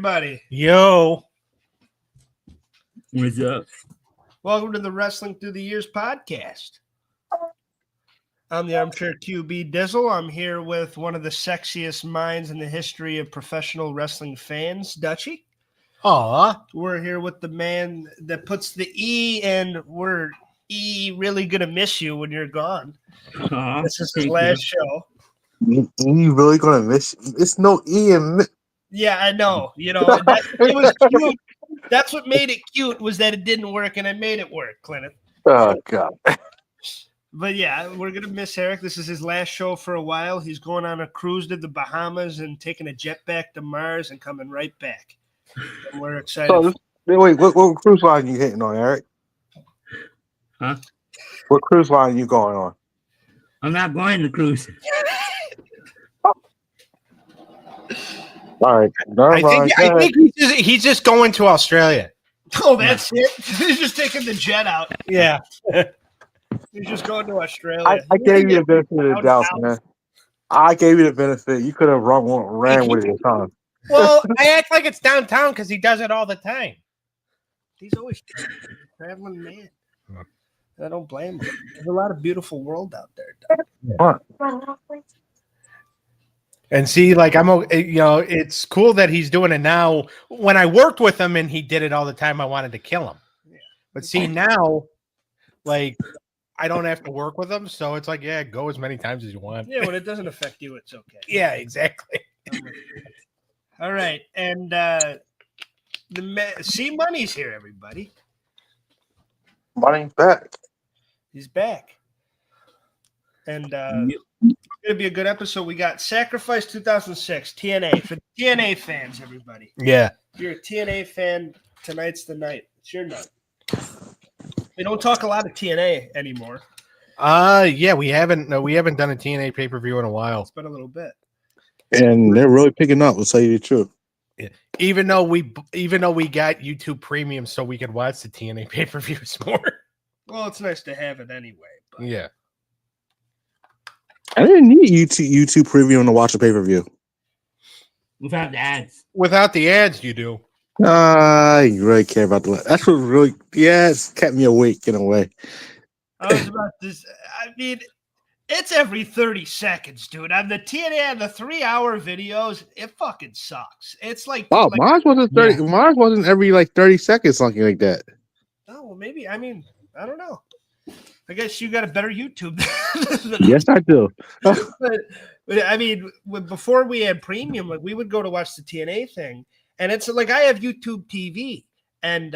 everybody. Yo. What's up? Welcome to the Wrestling Through the Years podcast. I'm the Armchair QB Dizzle. I'm here with one of the sexiest minds in the history of professional wrestling fans, Dutchie. Aw. We're here with the man that puts the E, and we're really going to miss you when you're gone. This is his last show. You really going to miss? It's no E in it. Yeah, I know. You know, it was cute. That's what made it cute, was that it didn't work, and I made it work, Cleneth. Oh, God. But yeah, we're going to miss Eric. This is his last show for a while. He's going on a cruise to the Bahamas and taking a jet back to Mars and coming right back. And we're excited. So, wait, what cruise line you hitting on, Eric? Huh? What cruise line you going on? I'm not going to cruise. All right. I think he's just going to Australia. Oh, that's it? He's just taking the jet out. Yeah. He's just going to Australia. I gave you the benefit of the doubt, man. I gave you the benefit. You could have ran with it, huh? Well, I act like it's downtown because he does it all the time. He's always a traveling man. I don't blame him. There's a lot of beautiful world out there. Huh. And see, like it's cool that he's doing it now. When I worked with him and he did it all the time, I wanted to kill him. Yeah. But see, now, like, I don't have to work with him, so it's like, yeah, go as many times as you want. Yeah, when it doesn't affect you, it's okay. Yeah, exactly. All right, and C Money's here, everybody. Money's back. He's back, and it's gonna be a good episode. We got Sacrifice 2006 TNA for the TNA fans, everybody. Yeah. If you're a TNA fan, tonight's the night. It's your night. We don't talk a lot of TNA anymore. Yeah, we haven't done a TNA pay-per-view in a while. It's been a little bit. And they're really picking up, let's tell you the truth. Yeah. Even though we got YouTube Premium so we could watch the TNA pay-per-views more. Well, it's nice to have it anyway. But. Yeah. I didn't need YouTube Premium to watch a pay-per-view. Without the ads. Without the ads, you do. You really care about the. That's what really, it's kept me awake in a way. I was about this. I mean, it's every 30 seconds, dude. On the TNA and the 3-hour videos, it fucking sucks. It's like mine wasn't 30. Yeah. Mine wasn't every 30 seconds, something like that. Oh, well, maybe. I mean, I don't know. I guess you got a better YouTube. Yes, I do. but I mean, before we had premium, we would go to watch the TNA thing. And it's like I have YouTube TV, and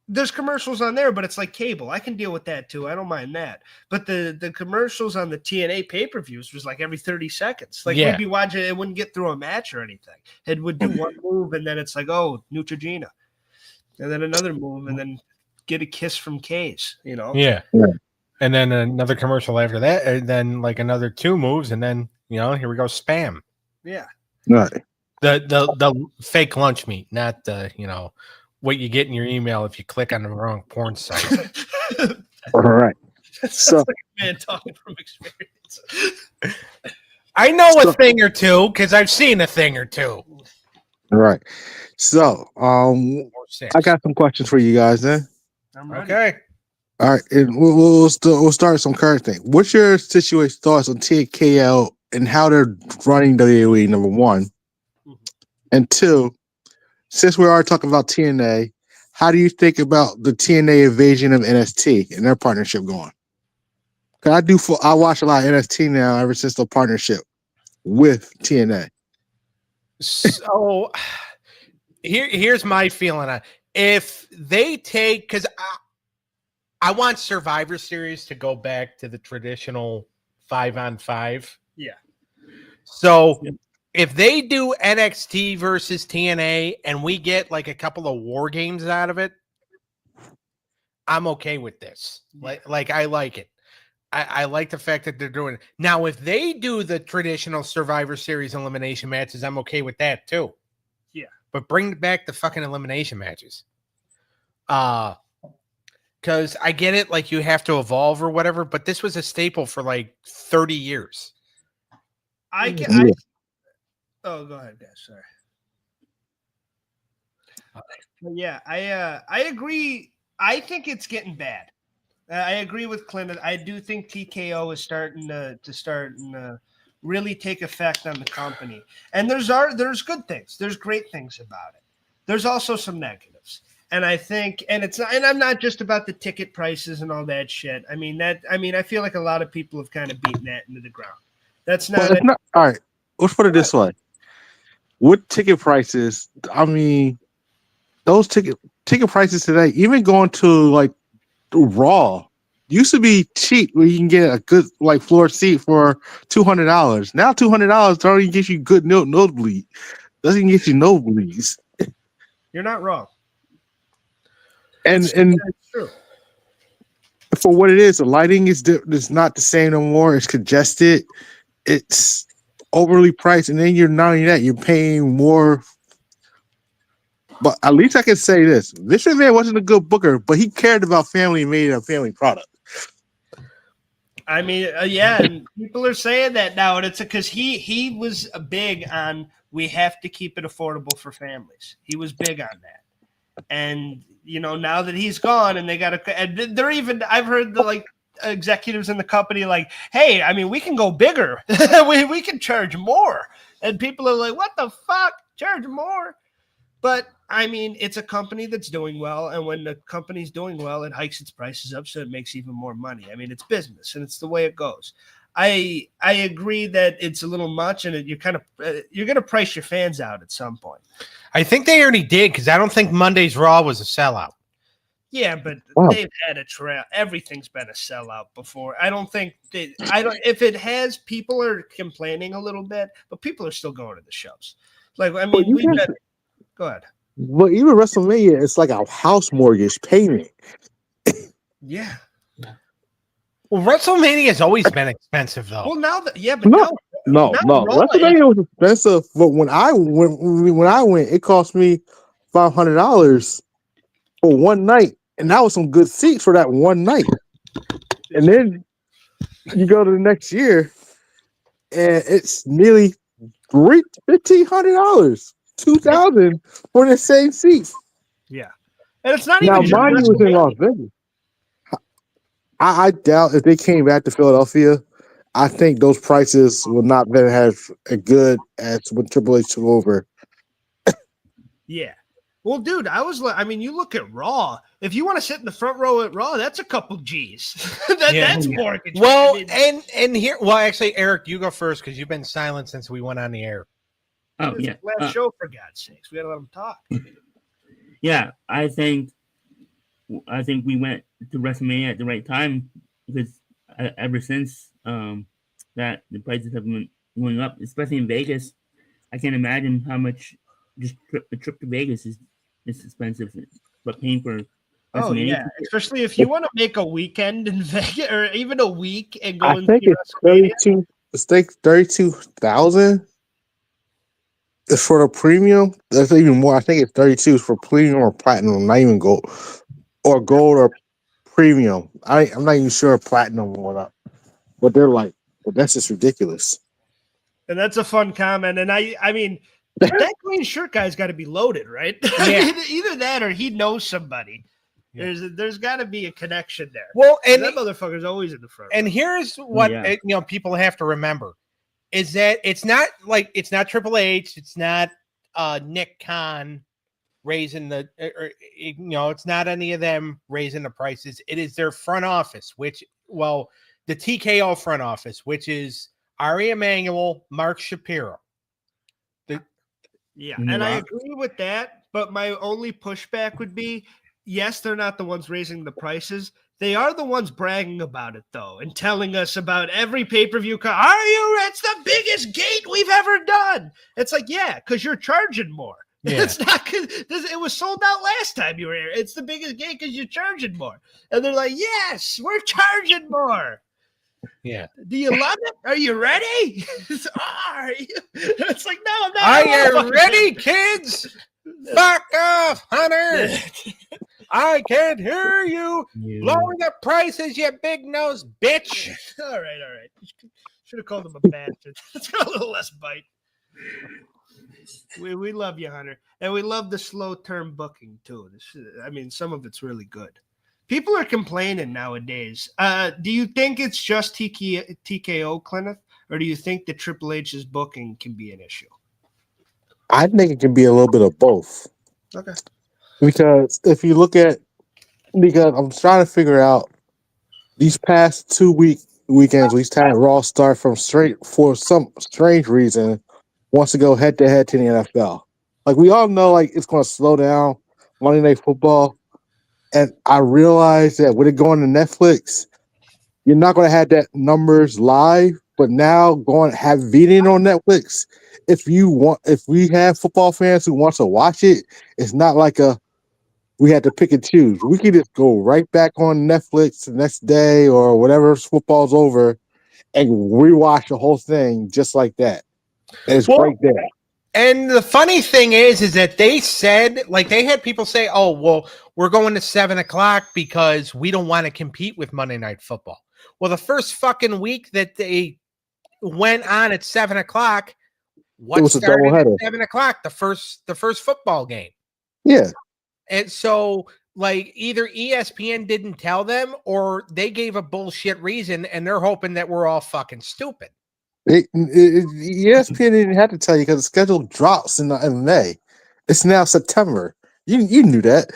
there's commercials on there, but it's like cable. I can deal with that too. I don't mind that. But the commercials on the TNA pay-per-views was like every 30 seconds. Like we'd be watching, it wouldn't get through a match or anything. It would do one move, and then it's like, oh, Neutrogena. And then another move, and then get a kiss from K's, you know? Yeah. And then another commercial after that, and then like another 2 moves, and then, here we go, spam. Yeah. Right. The fake lunch meat, not what you get in your email if you click on the wrong porn site. All right. So, like a man talking from experience. I know a thing or two because I've seen a thing or two. All right. So, I got some questions for you guys then. I'm ready. Okay. All right, and we'll start some current thing. What's your situation thoughts on TKO and how they're running WWE? Number one, and 2, since we are talking about TNA, how do you think about the TNA invasion of NXT and their partnership going? Because I watch a lot of NXT now ever since the partnership with TNA. So here's my feeling on if they take, because I want Survivor Series to go back to the traditional 5-on-5. Yeah. So if they do NXT versus TNA and we get like a couple of war games out of it, I'm okay with this. Like I like it. I like the fact that they're doing it. Now, if they do the traditional Survivor Series elimination matches, I'm okay with that too. Yeah. But bring back the fucking elimination matches. Because I get it, like you have to evolve or whatever, but this was a staple for like 30 years. Oh, go ahead, guys. Sorry. Yeah, I agree. I think it's getting bad. I agree with Clinton. I do think TKO is starting to really take effect on the company. And there's good things. There's great things about it. There's also some negatives. And I think, and I'm not just about the ticket prices and all that shit. I feel like a lot of people have kind of beaten that into the ground. That's not, Well, it's not all right. Let's put it this way: with ticket prices, I mean, those ticket prices today, even going to like Raw, used to be cheap where you can get a good like floor seat for $200. Now $200 don't even get you good nosebleed. Doesn't even get you nosebleeds. you're not wrong. And That's true. for what it is, the lighting is not the same no more. It's congested. It's overly priced, and then you're not only that, you're paying more. But at least I can say this: Vince McMahon wasn't a good booker, but he cared about family and made it a family product. I mean, yeah, and people are saying that now, and it's because he was big on we have to keep it affordable for families. He was big on that, and now that he's gone, and they got to, and they're even. I've heard the like executives in the company like, hey, I mean, we can go bigger, we can charge more, and people are like, what the fuck, charge more? But I mean, it's a company that's doing well, and when the company's doing well, it hikes its prices up so it makes even more money. I mean, it's business, and it's the way it goes. I agree that it's a little much, and you're going to price your fans out at some point. I think they already did because I don't think Monday's Raw was a sellout. Yeah, but they've had a trail. Everything's been a sellout before. I don't think if it has, people are complaining a little bit, but people are still going to the shows. Like, I mean, go ahead. But even WrestleMania, it's like a house mortgage payment. Yeah. Well, WrestleMania has always been expensive, though. Well, now that no. WrestleMania was expensive, but when I went, it cost me $500 for one night, and that was some good seats for that one night. And then you go to the next year, and it's nearly $1,500, $2,000 for the same seats. Yeah, and it's not now even. Now, mine was in Las Vegas. I doubt if they came back to Philadelphia, I think those prices will not be as good as when Triple H took over. Yeah. Well, dude, you look at Raw. If you want to sit in the front row at Raw, that's a couple G's. That's mortgage. Well, and here, actually, Eric, you go first because you've been silent since we went on the air. Oh, yeah. Last show, for God's sakes, we got to let them talk. Yeah, I think we went to WrestleMania at the right time because ever since that the prices have been going up, especially in Vegas. I can't imagine how much just a trip to Vegas is expensive, but paying for WrestleMania. Oh yeah, especially if you want to make a weekend in Vegas or even a week and go. I think it's 32. It's like 32,000. It's for the premium. That's even more. I think it's 32 for premium or platinum, not even gold or premium. I'm not even sure if platinum went up, but they're like, well, that's just ridiculous. And that's a fun comment. And I mean, that green shirt guy's got to be loaded, right? Yeah. Either that or he knows somebody. Yeah. There's got to be a connection there. Well, and that motherfucker's always in the front. And here's what people have to remember is that it's not Triple H, it's not Nick Khan raising it's not any of them raising the prices. It is their front office, the TKO front office, which is Ari Emanuel, Mark Shapiro. And I agree with that, but my only pushback would be, yes, they're not the ones raising the prices. They are the ones bragging about it, though, and telling us about every pay-per-view. It's the biggest gate we've ever done. It's like, yeah, because you're charging more. Yeah. It's not because it was sold out last time you were here. It's the biggest gate because you're charging more. And they're like, yes, we're charging more. Yeah. Do you love it? Are you ready? It's like, no, I'm not. Are you ready, kids? Fuck off, Hunter. I can't hear you. Lower the prices, you big nose bitch. All right. Should have called him a bastard. Let's got a little less bite. We love you, Hunter, and we love the slow term booking too. I mean, some of it's really good. People are complaining nowadays. Do you think it's just TKO, Cleneth, or do you think that Triple H's booking can be an issue? I think it can be a little bit of both. Okay. Because if you look at, because I'm trying to figure out these past 2 weekends, we've had Raw start from straight for some strange reason wants to go head to head to the NFL. Like we all know, like it's going to slow down Monday Night Football, and I realized that with it going to Netflix, you're not going to have that numbers live. But now have viewing on Netflix. If we have football fans who want to watch it, it's not like we had to pick and choose. We can just go right back on Netflix the next day or whatever football's over and rewatch the whole thing just like that. And it's right there. And the funny thing is that they said, like, they had people say, "Oh, well, we're going to 7:00 because we don't want to compete with Monday Night Football." Well, the first fucking week that they went on at 7:00, what was a started at doubleheader. 7:00? The first football game. Yeah. And so, like, either ESPN didn't tell them or they gave a bullshit reason, and they're hoping that we're all fucking stupid. ESPN didn't have to tell you because the schedule drops in May. It's now September. You knew that.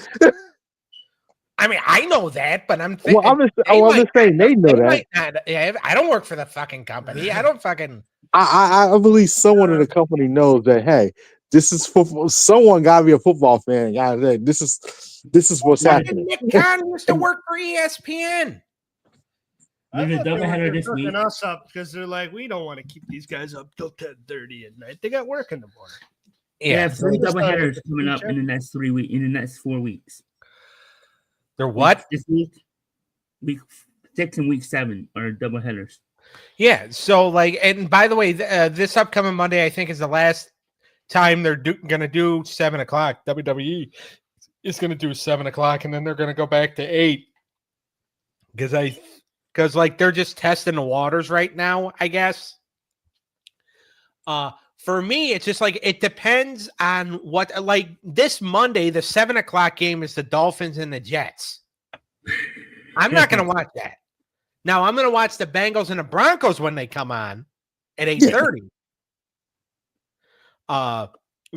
I mean, I know that, but I'm thinking. Well, I'm just saying they know that. I don't work for the fucking company. I don't fucking. I believe someone in the company knows that. Hey, this is football. Someone gotta be a football fan. This is what's happening. Nick Khan used to work for ESPN. There's a doubleheader this week. Us up because they're like, we don't want to keep these guys up till 10:30 at night. They got work in the morning. Yeah, they have 3 doubleheaders coming up in the next 3 weeks. In the next 4 weeks. They're what? This week 6 and week 7 are doubleheaders. Yeah. So, like, and by the way, this upcoming Monday, I think, is the last time they're going to do 7:00. WWE is going to do 7:00, and then they're going to go back to 8. Because like they're just testing the waters right now, I guess. For me, it's just like it depends on what. Like this Monday, the 7:00 game is the Dolphins and the Jets. I'm not going to watch that. Now I'm going to watch the Bengals and the Broncos when they come on at 8:30.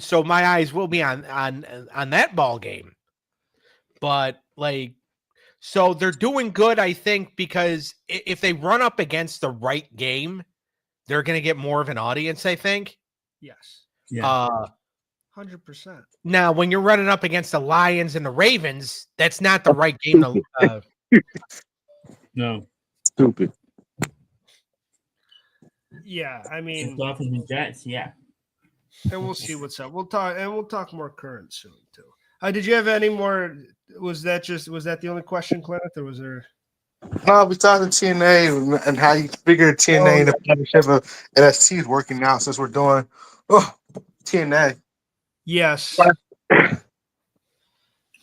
So my eyes will be on that ball game. But like, so they're doing good, I think, because if they run up against the right game, they're going to get more of an audience, I think. Yes. Yeah. 100%. Now, when you're running up against the Lions and the Ravens, that's not the right game. No. Stupid. Yeah, I mean, Dolphins and Jets, yeah. And we'll see what's up. We'll talk more current soon too. Did you have any more? Was that the only question, Cleneth, or was there? No, we talked to TNA and how you figure TNA and the partnership of NXT is working out since we're doing TNA. Yes.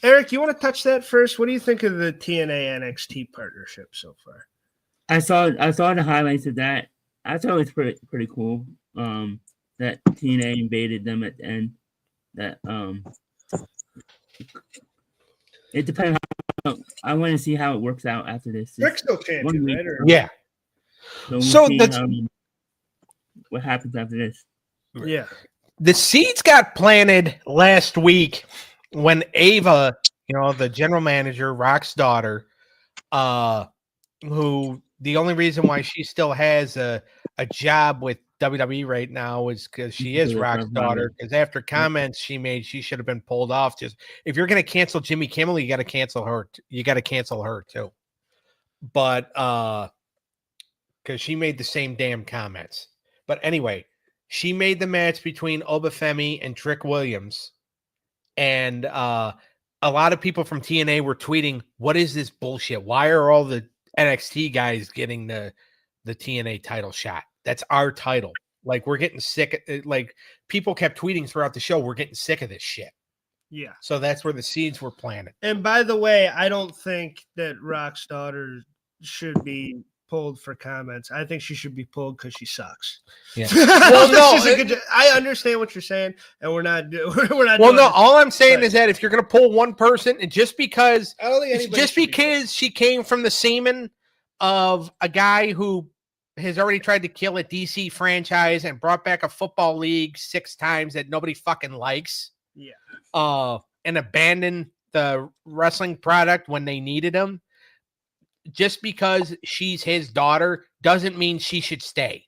Eric, you want to touch that first? What do you think of the TNA NXT partnership so far? I saw the highlights of that. I thought it was pretty cool. That TNA invaded them at the end. That it depends. I want to see how it works out after this. Rick's still champion, right? Yeah. So that's what happens after this. Yeah. The seeds got planted last week when Ava, the general manager, Rock's daughter, who the only reason why she still has a job with WWE right now is because she is Rock's daughter. Because after comments she made, she should have been pulled off. Just if you're going to cancel Jimmy Kimmel, you got to cancel her. You got to cancel her too. But because she made the same damn comments. But anyway, she made the match between Obafemi and Trick Williams, and a lot of people from TNA were tweeting, "What is this bullshit? Why are all the NXT guys getting the TNA title shot? That's our title. Like, we're getting sick." Like, people kept tweeting throughout the show, "We're getting sick of this shit." Yeah. So that's where the seeds were planted. And by the way, I don't think that Rock's daughter should be pulled for comments. I think she should be pulled because she sucks. Yeah. Well, no, I understand what you're saying, and we're not. We're not. Well, no. All I'm saying is that if you're going to pull one person, and just because she came from the semen of a guy who has already tried to kill a DC franchise and brought back a football league 6 times that nobody fucking likes. Yeah. And abandoned the wrestling product when they needed him. Just because she's his daughter doesn't mean she should stay.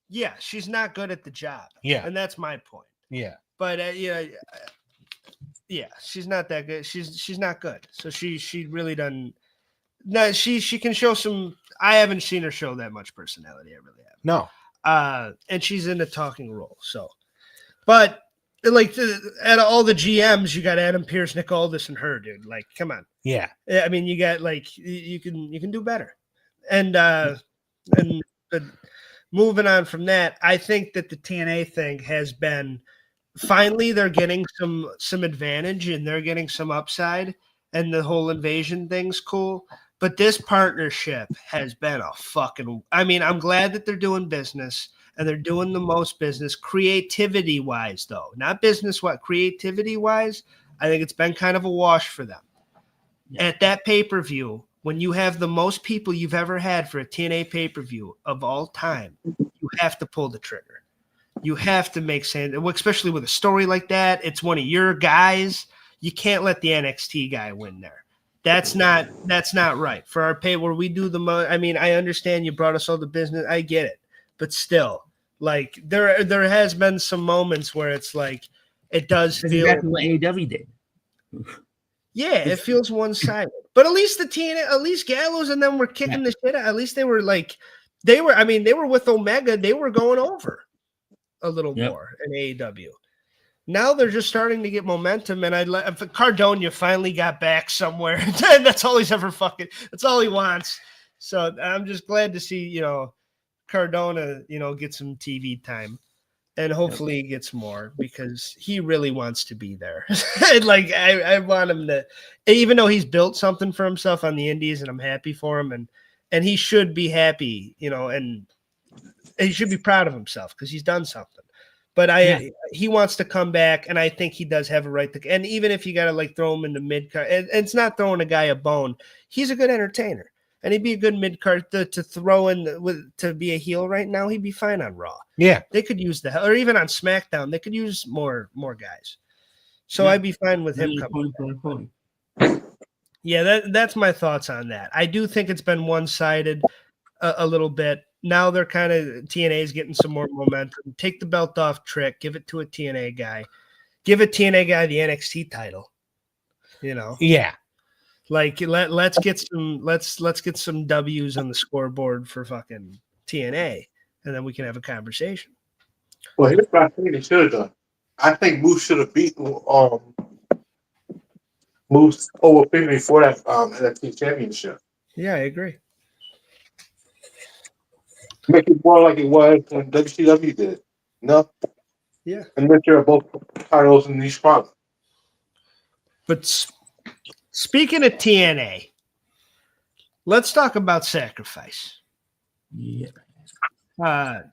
Yeah, she's not good at the job. Yeah, and that's my point. Yeah, but yeah, she's not that good. She's not good. So she really doesn't. No, she can show some. I haven't seen her show that much personality. I really have. No. And she's in a talking role. So, but like at all the GMs, you got Adam Pearce, Nick Aldis, and her, dude. Like, come on. Yeah. I mean, you got like you can do better. And but moving on from that, I think that the TNA thing has been finally they're getting some advantage and they're getting some upside, and the whole invasion thing's cool. But this partnership has been a fucking. I mean, I'm glad that they're doing business. And they're doing the most business creativity-wise, though. Not business-wise, creativity-wise, I think it's been kind of a wash for them. Yeah. At that pay-per-view, when you have the most people you've ever had for a TNA pay-per-view of all time, you have to pull the trigger. You have to make sense, especially with a story like that. It's one of your guys. You can't let the NXT guy win there. That's not right. For our pay where we do the most, I mean, I understand you brought us all the business. I get it. But still. Like there has been some moments where it's like it does feel exactly what AEW did. Yeah, it feels one-sided. But at least the TNA, at least Gallows and them were kicking the shit out. At least they were with Omega, they were going over a little more in AEW. Now they're just starting to get momentum, and Cardona finally got back somewhere. That's all he's ever that's all he wants. So I'm just glad to see, Cardona, get some TV time, and hopefully he gets more because he really wants to be there. Like I want him to, even though he's built something for himself on the indies, and I'm happy for him, and he should be happy, and he should be proud of himself because he's done something. But he wants to come back, and I think he does have a right to. And even if you got to throw him in the mid card, and it's not throwing a guy a bone. He's a good entertainer. And he'd be a good mid card to throw in to be a heel right now. He'd be fine on Raw. Yeah, they could use or even on SmackDown, they could use more guys. So I'd be fine with him coming. Yeah, that's my thoughts on that. I do think it's been one-sided a little bit. Now they're kind of TNA's getting some more momentum. Take the belt off Trick, give it to a TNA guy, give a TNA guy the NXT title. Yeah. Like let's get some W's on the scoreboard for fucking TNA, and then we can have a conversation. Well, here's what I think they should have done. I think Moose should have beaten Moose over Finley for that NXT championship. Yeah, I agree. Make it more like it was when WCW did. No. Yeah. And make sure both titles in each spot. But speaking of TNA, let's talk about Sacrifice. Yeah.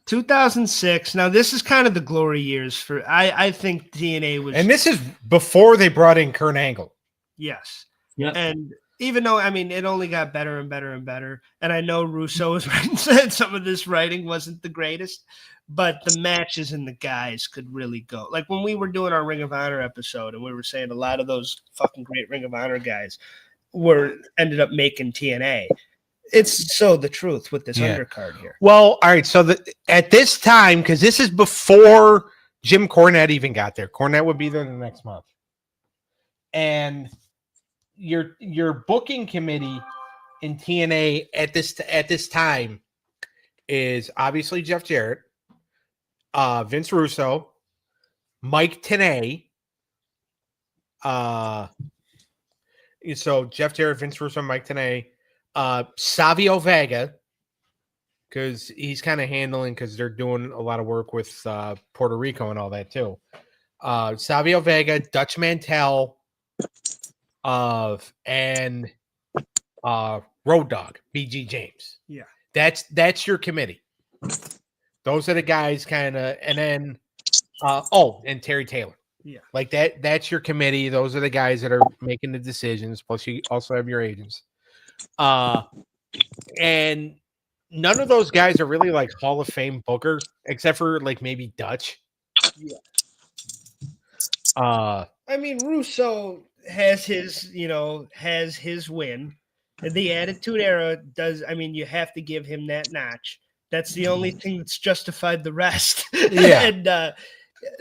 2006. Now, this is kind of the glory years for. I think TNA was, and this is before they brought in Kurt Angle. Yes. Yeah. And even though it only got better and better and better, and I know Russo has said some of this writing wasn't the greatest, but the matches and the guys could really go. Like when we were doing our Ring of Honor episode, and we were saying a lot of those fucking great Ring of Honor guys ended up making TNA. It's so the truth with this undercard here. Well, all right. So at this time, because this is before Jim Cornette even got there. Cornette would be there the next month. And your booking committee in TNA at this time is obviously Jeff Jarrett, Vince Russo, Mike Tenay. So Jeff Jarrett, Vince Russo, Mike Tenay, Savio Vega, because he's kind of handling because they're doing a lot of work with Puerto Rico and all that too. Savio Vega, Dutch Mantel, and Road Dogg, BG James. Yeah. That's your committee. Those are the guys kind of, and then and Terry Taylor. Yeah. Like that's your committee. Those are the guys that are making the decisions. Plus you also have your agents. And none of those guys are really like Hall of Fame booker, except for like maybe Dutch. Yeah. I mean, Russo has his win. The Attitude Era does. I mean, you have to give him that notch. That's the only thing that's justified the rest. Yeah. And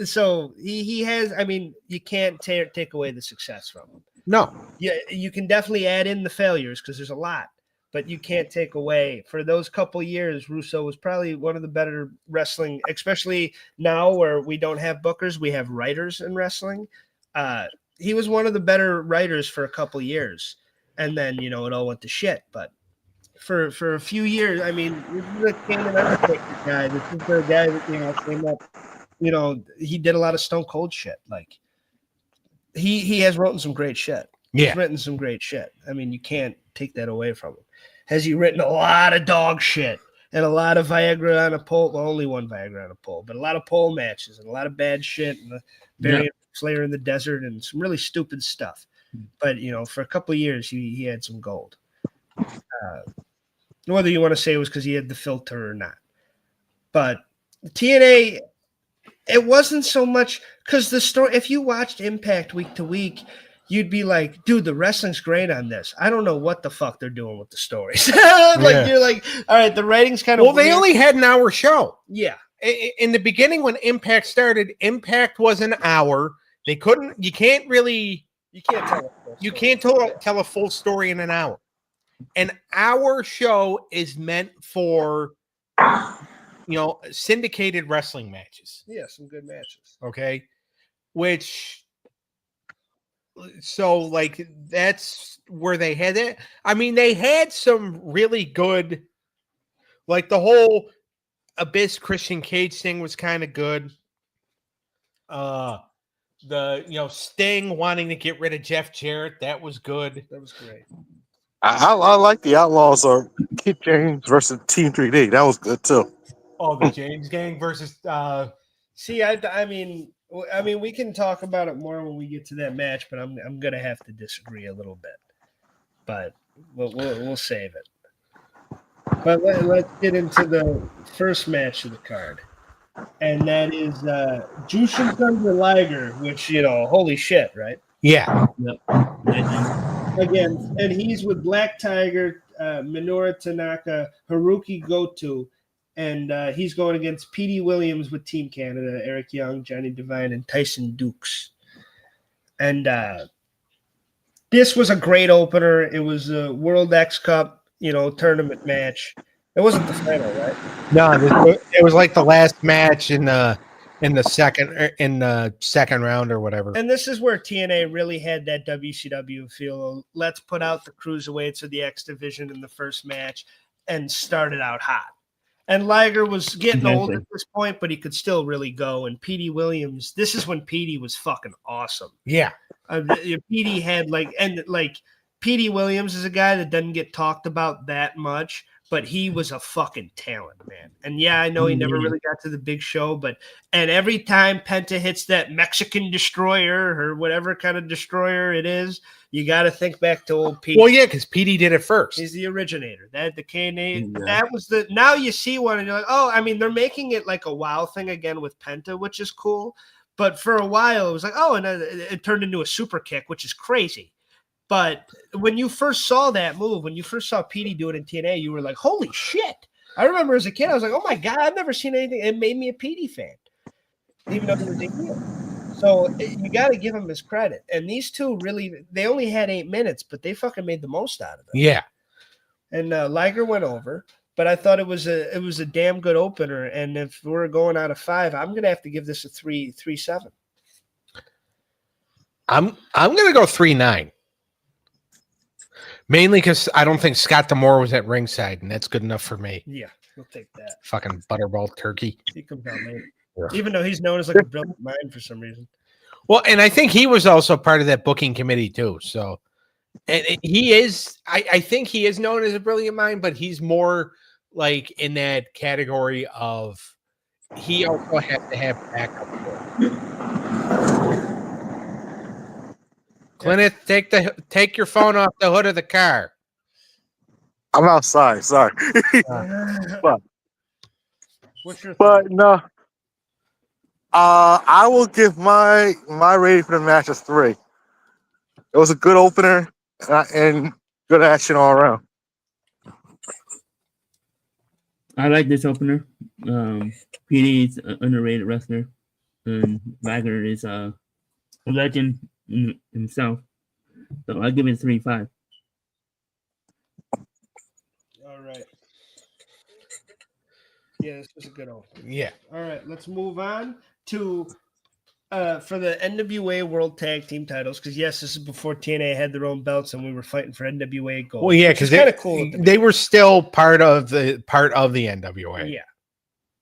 so he has. I mean, you can't take away the success from him. No. Yeah, you can definitely add in the failures because there's a lot, but you can't take away. For those couple years, Russo was probably one of the better wrestling, especially now where we don't have bookers, we have writers in wrestling. He was one of the better writers for a couple years, and then it all went to shit. But for a few years, I mean, this is the King and Undertaker guy. This is the guy that came up. He did a lot of Stone Cold shit. Like he has written some great shit. Yeah. He's written some great shit. I mean, you can't take that away from him. Has he written a lot of dog shit and a lot of Viagra on a pole? Well, only one Viagra on a pole, but a lot of pole matches and a lot of bad shit and the Slayer in the desert and some really stupid stuff. But for a couple of years, he had some gold. Whether you want to say it was because he had the filter or not, but TNA, it wasn't so much because the story. If you watched Impact week to week, you'd be like, dude, the wrestling's great on this. I don't know what the fuck they're doing with the stories. You're like, all right, the writing's kind of they only had an hour show. Yeah. In the beginning when Impact started, Impact was an hour. You can't tell a full story in an hour. An hour show is meant for syndicated wrestling matches. Yeah, some good matches. Okay. That's where they had it. I mean, they had some really good, like the whole Abyss Christian Cage thing was kind of good. Sting wanting to get rid of Jeff Jarrett, that was good. That was great. I like the Outlaws or Kid James versus Team 3D. That was good too. Oh, the James Gang versus. See, I mean, we can talk about it more when we get to that match, but I'm gonna have to disagree a little bit. But we'll save it. But let's get into the first match of the card, and that is Jushin Thunder Liger, which holy shit, right? Yeah. Yep. Again, and he's with Black Tiger, Minoru Tanaka, Haruki Goto, and he's going against Petey Williams with Team Canada, Eric Young, Johnny Devine, and Tyson Dukes. And this was a great opener. It was a World X Cup, tournament match. It wasn't the final, right? No, it was like the last match in the second round or whatever. And this is where TNA really had that WCW feel. Let's put out the cruiserweights of the X division in the first match and start it out hot. And Liger was getting old at this point, but he could still really go. And Petey Williams, this is when Petey was fucking awesome. Yeah. Petey had Petey Williams is a guy that doesn't get talked about that much, but he was a fucking talent, man. And yeah, I know he never really got to the big show, and every time Penta hits that Mexican destroyer or whatever kind of destroyer it is, you got to think back to old Petey. Well, yeah, because Petey did it first. He's the originator. That was the. Now you see one, and you're like, oh, I mean, they're making it like a WoW thing again with Penta, which is cool. But for a while, it was like, oh, and it turned into a super kick, which is crazy. But when you first saw that move, when you first saw Petey do it in TNA, you were like, holy shit. I remember as a kid, I was like, oh my God, I've never seen anything. It made me a Petey fan, even though he was a heel. So you got to give him his credit. And these two really, they only had 8 minutes, but they fucking made the most out of it. Yeah. And Liger went over, but I thought it was a damn good opener. And if we're going out of 5, I'm going to have to give this a 3.7. I'm going to go 3.9. Mainly because I don't think Scott D'Amore was at ringside, and that's good enough for me. Yeah, we'll take that. Fucking butterball turkey. He comes out later. Yeah. Even though he's known as like a brilliant mind for some reason. Well, and I think he was also part of that booking committee too. So, and he is, I think he is known as a brilliant mind, but he's more like in that category of he also has to have backup. Cleneth, take your phone off the hood of the car. I'm outside. Sorry, but What's your but thought? no. I will give my rating for the match a 3. It was a good opener and good action all around. I like this opener. PD is an underrated wrestler, and Wagner is a legend in himself. So I'll give it a 3.5. All right. Yeah, this was a good one. Yeah. All right, let's move on to for the NWA World Tag Team titles, because yes, this is before TNA had their own belts and we were fighting for NWA gold. Well, yeah, which is because kind of cool. they were still part of the NWA. Yeah,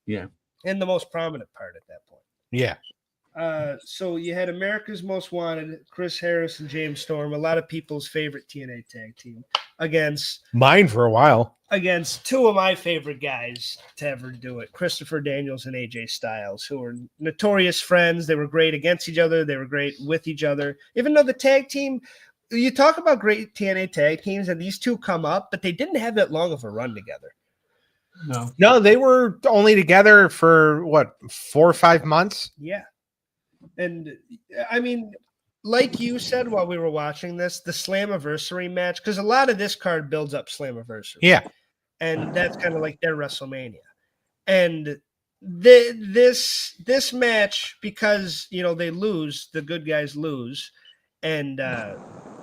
Yeah. and the most prominent part at that point. Yeah. So you had America's Most Wanted, Chris Harris and James Storm, a lot of people's favorite TNA tag team, against Mine for a while. two of my favorite guys to ever do it, Christopher Daniels and AJ Styles, who were notorious friends. They were great against each other. They were great with each other. Even though the tag team, you talk about great TNA tag teams, and these two come up, but they didn't have that long of a run together. No, they were only together for what, 4 or 5 months? Yeah. And I mean, like you said while we were watching this, the Slammiversary match, because a lot of this card builds up Slammiversary. Yeah. And that's kind of like their WrestleMania. And this match, because they lose, the good guys lose, and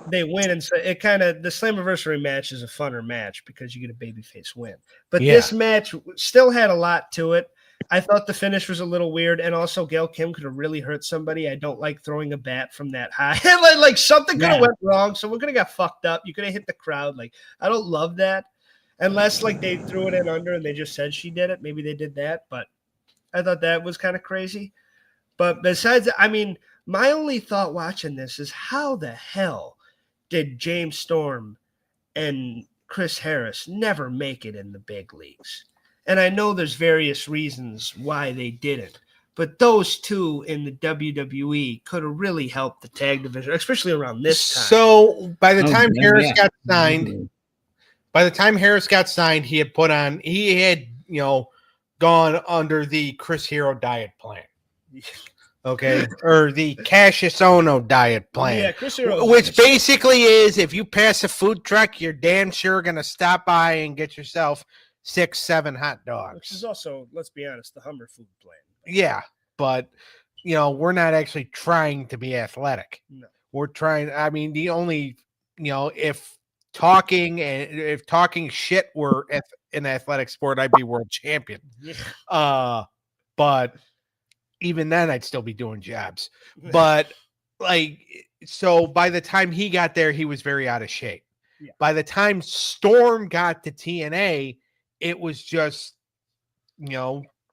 they win, and so it kind of, the Slammiversary match is a funner match because you get a babyface win. But this match still had a lot to it. I thought the finish was a little weird, and also Gail Kim could have really hurt somebody. I don't like throwing a bat from that high. like something could have went wrong. Someone could have got fucked up. You could have hit the crowd. Like, I don't love that. Unless like they threw it in under and they just said she did it. Maybe they did that, but I thought that was kind of crazy. But besides, I mean, my only thought watching this is how the hell did James Storm and Chris Harris never make it in the big leagues? And I know there's various reasons why they didn't, but those two in the WWE could have really helped the tag division, especially around this time. So by the time Harris got signed, he had gone under the Chris Hero diet plan. Okay. Or the Cassius Ono diet plan. Yeah, Chris Hero, which basically is, if you pass a food truck, you're damn sure going to stop by and get yourself 6-7 hot dogs. Which is also, let's be honest, the Hummer food plan. Yeah, but we're not actually trying to be athletic. No. We're trying, I mean, the only, if talking shit were an athletic sport, I'd be world champion. Yeah. But even then I'd still be doing jobs. But so by the time he got there, he was very out of shape. Yeah. By the time Storm got to TNA, it was just,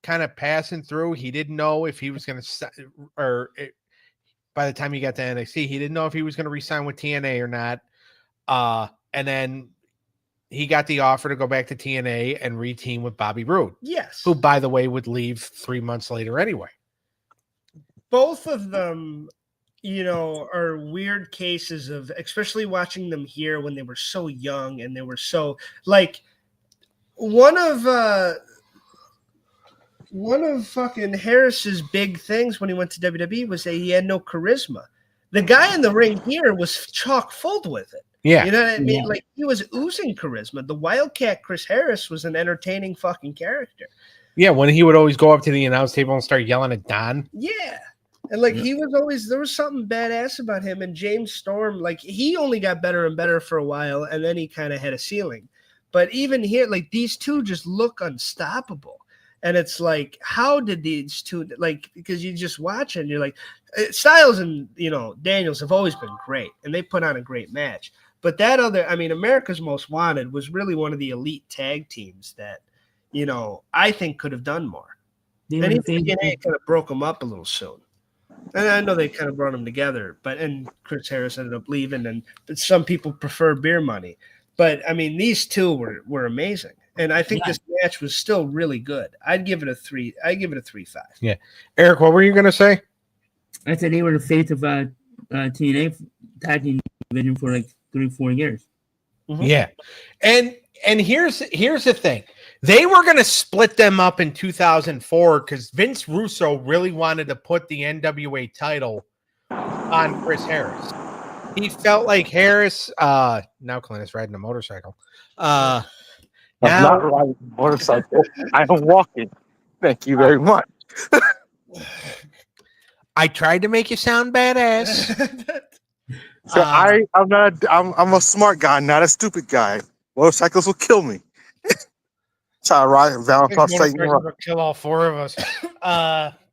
kind of passing through. He didn't know if he was going to, by the time he got to NXT, he didn't know if he was going to re-sign with TNA or not. And then he got the offer to go back to TNA and re-team with Bobby Roode. Yes. Who, by the way, would leave 3 months later anyway. Both of them, are weird cases of, especially watching them here when they were so young and they were so, like, one of fucking Harris's big things when he went to WWE was that he had no charisma. The guy in the ring here was chock full with it. Yeah. You know what I mean? Yeah. Like, he was oozing charisma. The Wildcat Chris Harris was an entertaining fucking character. Yeah, when he would always go up to the announce table and start yelling at Don. Yeah. And he was always, there was something badass about him. And James Storm, he only got better and better for a while, and then he kind of had a ceiling. But even here, these two just look unstoppable. And it's like, how did these two, because you just watch it and you're like, Styles and, Daniels have always been great, and they put on a great match. But that America's Most Wanted was really one of the elite tag teams that, I think could have done more. And even TNA kind of broke them up a little soon. And I know they kind of brought them together, and Chris Harris ended up leaving, but some people prefer Beer Money. But, these two were amazing. And I think this match was still really good. I'd give it a 3. I'd give it a 3.5. Yeah. Eric, what were you going to say? I said they were the face of TNA tag team division for like 3-4 years. Mm-hmm. Yeah. And here's the thing. They were going to split them up in 2004 because Vince Russo really wanted to put the NWA title on Chris Harris. He felt like Harris, now Cleneth's riding a motorcycle. I'm not riding a motorcycle. I am walking. Thank you very much. I tried to make you sound badass. So I'm a smart guy, not a stupid guy. Motorcycles will kill me. Try to ride Valentine's Day. Kill all 4 of us.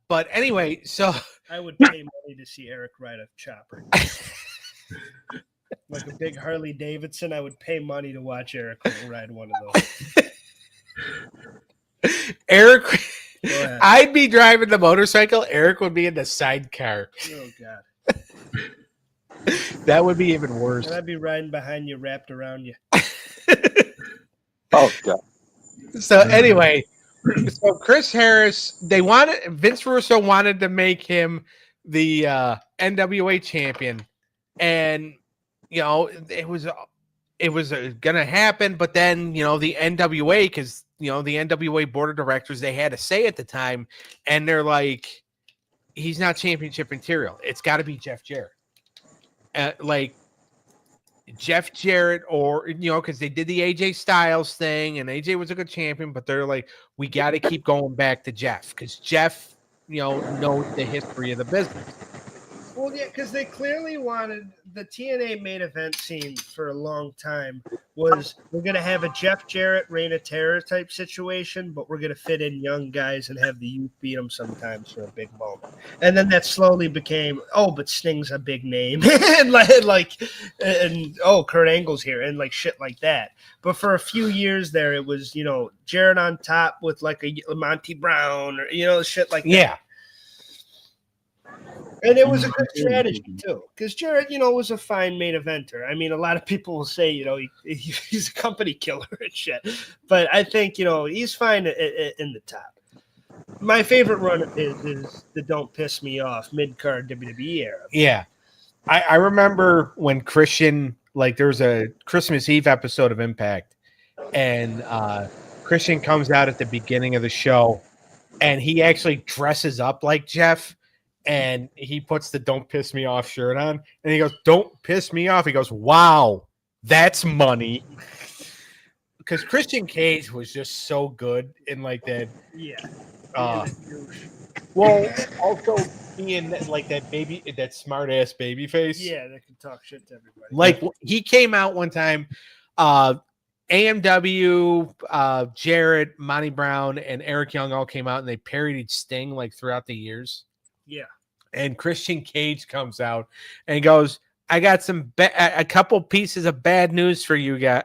But anyway, so I would pay money to see Eric ride a chopper. Like a big Harley Davidson, I would pay money to watch Eric ride one of those. Eric, I'd be driving the motorcycle. Eric would be in the sidecar. Oh, God. That would be even worse. And I'd be riding behind you, wrapped around you. Oh, God. So anyway, so Chris Harris, Vince Russo wanted to make him the NWA champion, and it was gonna happen, but then the NWA, because the NWA board of directors, they had a say at the time, and they're like, he's not championship material. It's got to be Jeff Jarrett. Like Jeff Jarrett, or because they did the AJ Styles thing, and AJ was a good champion, but they're like, we got to keep going back to Jeff, because Jeff knows the history of the business. Well, yeah, because they clearly wanted the TNA main event scene for a long time was, we're going to have a Jeff Jarrett Reign of Terror type situation, but we're going to fit in young guys and have the youth beat them sometimes for a big moment. And then that slowly became, but Sting's a big name. and Kurt Angle's here and like shit like that. But for a few years there, it was, Jarrett on top with like a Monty Brown or, shit like that. Yeah. And it was a good strategy, too, because Jarrett, was a fine main eventer. I mean, a lot of people will say, he's a company killer and shit. But I think, he's fine in the top. My favorite run is the Don't Piss Me Off mid-card WWE era. Yeah. I remember when Christian, there was a Christmas Eve episode of Impact, and Christian comes out at the beginning of the show, and he actually dresses up like Jeff. And he puts the Don't Piss Me Off shirt on, and he goes, "Don't piss me off." He goes, "Wow, that's money." Because Christian Cage was just so good in like that. Yeah. Well, also being like that smart ass baby face. Yeah, that can talk shit to everybody. Like he came out one time, AMW, Jarrett, Monty Brown, and Eric Young all came out, and they parodied Sting like throughout the years. Yeah. And Christian Cage comes out and goes, I got a couple pieces of bad news for you guys.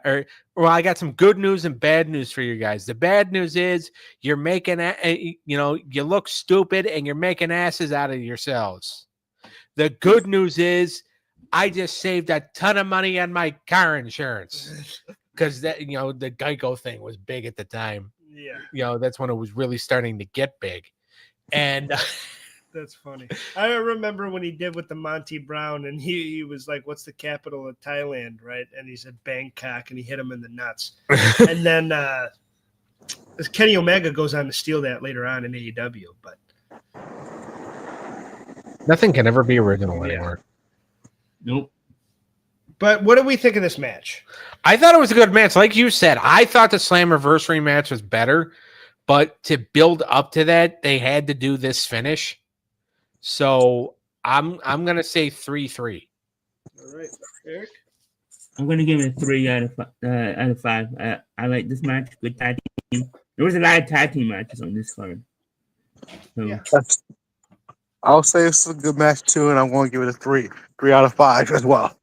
I got some good news and bad news for you guys. The bad news is you're making, you look stupid and you're making asses out of yourselves. The good news is I just saved a ton of money on my car insurance, because that, the Geico thing was big at the time. Yeah. That's when it was really starting to get big. And that's funny. I remember when he did with the Monty Brown, and he was like, "What's the capital of Thailand?" Right? And he said Bangkok, and he hit him in the nuts. And then Kenny Omega goes on to steal that later on in AEW, but nothing can ever be original anymore. Nope. But what do we think of this match? I thought it was a good match. Like you said, I thought the Slammiversary match was better, but to build up to that, they had to do this finish. So I'm gonna say 3-3. All right, Eric. I'm gonna give it 3 out of 5. I like this match. Good tag team. There was a lot of tag team matches on this card. So. Yeah. I'll say it's a good match too, and I'm going to give it a 3 out of 5 as well.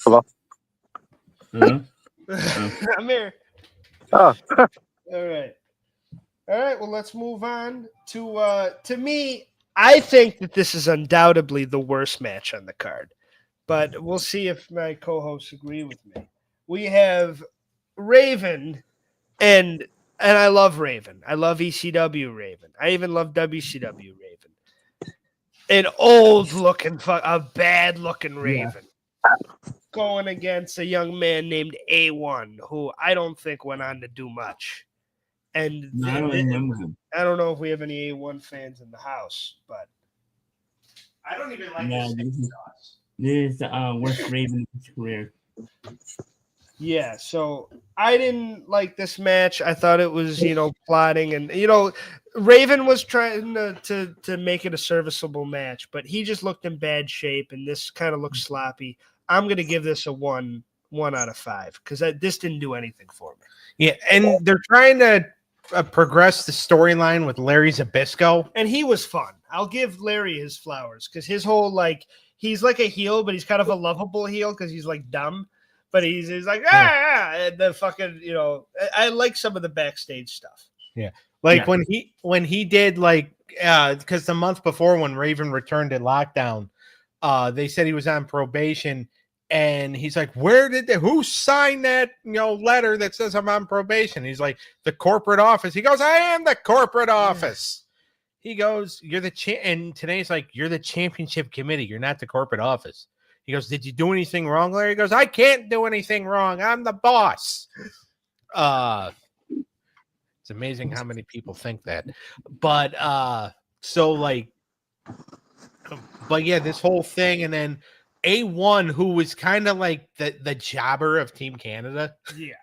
Hello. Hello. I'm here. Oh. All right. Well, let's move on to me. I think that this is undoubtedly the worst match on the card. but we'll see if my co-hosts agree with me. We have Raven, and I love Raven. I love ECW Raven. I even love WCW Raven. An old-looking, a bad-looking Raven. Going against a young man named A1, who I don't think went on to do much. And No, I don't remember him. I don't know if we have any A1 fans in the house, but I don't even like This is the worst Raven in his career. Yeah, so I didn't like this match. I thought it was, plotting, and Raven was trying to make it a serviceable match, but he just looked in bad shape, and this kind of looked sloppy. I'm gonna give this a 1 out of 5 because this didn't do anything for me. Yeah, and they're trying to progress the storyline with Larry Zbyszko, and he was fun. I'll give Larry his flowers because his whole he's like a heel, but he's kind of a lovable heel because he's dumb. But he's like, and the fucking, I like some of the backstage stuff. Yeah. When he did because the month before when Raven returned at lockdown, they said he was on probation, and he's like, who signed that, letter that says I'm on probation? He's like, the corporate office. He goes, I am the corporate office. He goes, you're the and today's like, you're the championship committee. You're not the corporate office. He goes, did you do anything wrong, Larry? He goes, I can't do anything wrong. I'm the boss. It's amazing how many people think that. But but yeah, this whole thing. And then A1, who was kind of like the jobber of Team Canada. Yeah.